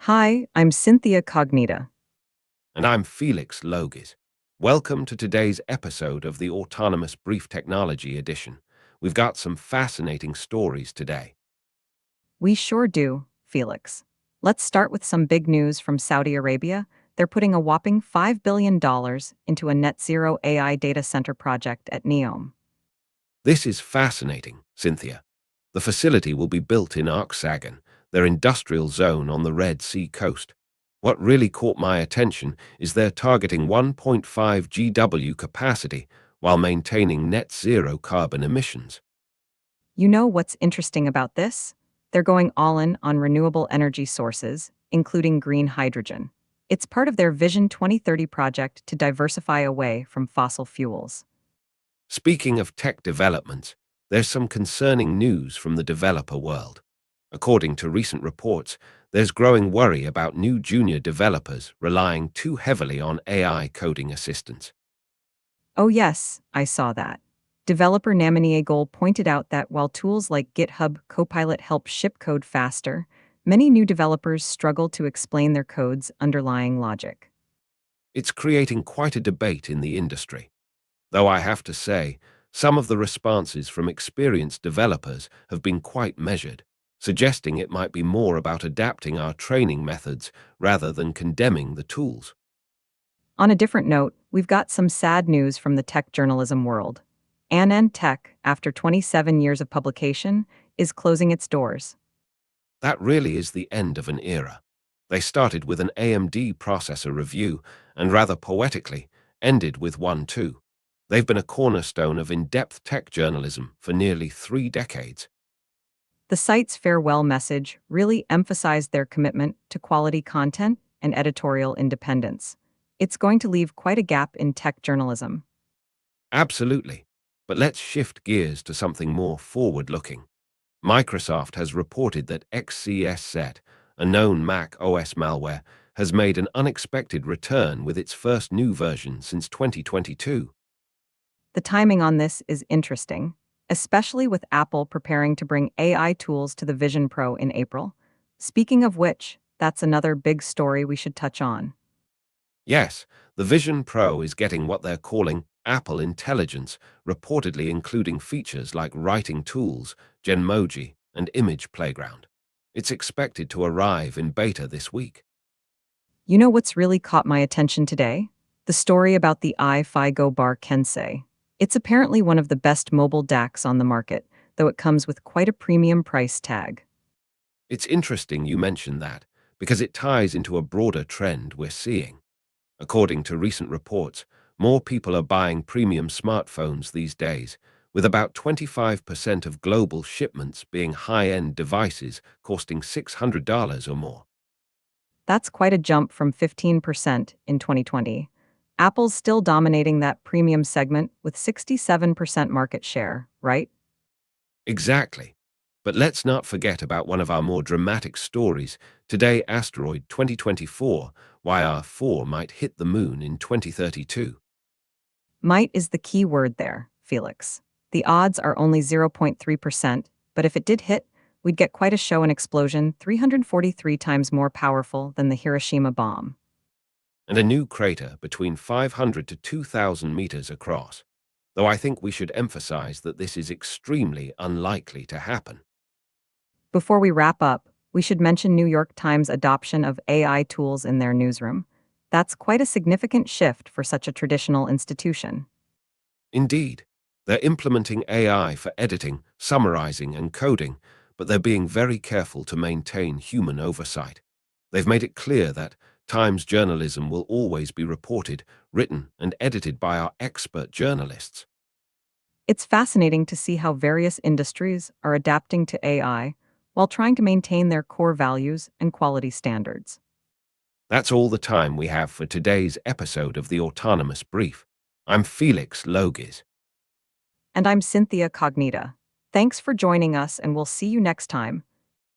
Hi, I'm Synthia Cognita. And I'm Felix Logis. Welcome to today's episode of the Autonomous Brief Technology Edition. We've got some fascinating stories today. We sure do, Felix. Let's start with some big news from Saudi Arabia. They're putting a whopping $5 billion into a net zero AI data center project at NEOM. This is fascinating, Synthia. The facility will be built in Arxagon, their industrial zone on the Red Sea coast. What really caught my attention is they're targeting 1.5 GW capacity while maintaining net zero carbon emissions. You know what's interesting about this? They're going all in on renewable energy sources, including green hydrogen. It's part of their Vision 2030 project to diversify away from fossil fuels. Speaking of tech developments, there's some concerning news from the developer world. According to recent reports, there's growing worry about new junior developers relying too heavily on AI coding assistance. Oh, yes, I saw that. Developer Namanier Goal pointed out that while tools like GitHub Copilot help ship code faster, many new developers struggle to explain their code's underlying logic. It's creating quite a debate in the industry. Though I have to say, some of the responses from experienced developers have been quite measured, suggesting it might be more about adapting our training methods rather than condemning the tools. On a different note, we've got some sad news from the tech journalism world. ANN Tech, after 27 years of publication, is closing its doors. That really is the end of an era. They started with an AMD processor review and rather poetically ended with one too. They've been a cornerstone of in-depth tech journalism for nearly 3 decades. The site's farewell message really emphasized their commitment to quality content and editorial independence. It's going to leave quite a gap in tech journalism. Absolutely. But let's shift gears to something more forward-looking. Microsoft has reported that XCSZ, a known Mac OS malware, has made an unexpected return with its first new version since 2022. The timing on this is interesting, especially with Apple preparing to bring AI tools to the Vision Pro in April. Speaking of which, that's another big story we should touch on. Yes, the Vision Pro is getting what they're calling Apple Intelligence, reportedly including features like writing tools, Genmoji, and Image Playground. It's expected to arrive in beta this week. You know what's really caught my attention today? The story about the iFigo Bar Kensei. It's apparently one of the best mobile DACs on the market, though it comes with quite a premium price tag. It's interesting you mention that, because it ties into a broader trend we're seeing. According to recent reports, more people are buying premium smartphones these days, with about 25% of global shipments being high-end devices costing $600 or more. That's quite a jump from 15% in 2020. Apple's still dominating that premium segment with 67% market share, right? Exactly. But let's not forget about one of our more dramatic stories, today asteroid 2024, YR4 might hit the moon in 2032. Might is the key word there, Felix. The odds are only 0.3%, but if it did hit, we'd get quite a show and explosion 343 times more powerful than the Hiroshima bomb. And a new crater between 500 to 2,000 meters across, though I think we should emphasize that this is extremely unlikely to happen. Before we wrap up, we should mention New York Times' adoption of AI tools in their newsroom. That's quite a significant shift for such a traditional institution. Indeed, they're implementing AI for editing, summarizing, and coding, but they're being very careful to maintain human oversight. They've made it clear that Times journalism will always be reported, written, and edited by our expert journalists. It's fascinating to see how various industries are adapting to AI while trying to maintain their core values and quality standards. That's all the time we have for today's episode of the Autonomous Brief. I'm Felix Logis. And I'm Synthia Cognita. Thanks for joining us, and we'll see you next time.